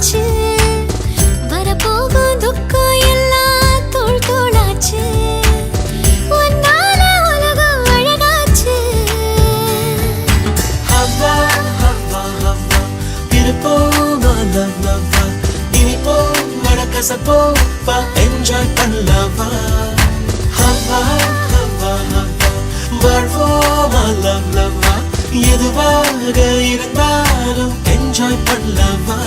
ஆச்சு வரப்போகும் துக்கம் எல்லாம் தோள் தோளாச்சு உன்னால உலகம் அழகாச்சு ஹவ்வா ஹவ்வா ஹவ்வா இருப்போமா லவ் லவ்வா இனிப்போம் மடக்கசப்போ வா என்ஜாய் பண்ணலவா ஹவ்வா ஹவ்வா ஹவ்வா வாழ்வோமா லவ் லவ்வா எதுவாக இருந்தாலும் என்ஜாய் பண்ணலவா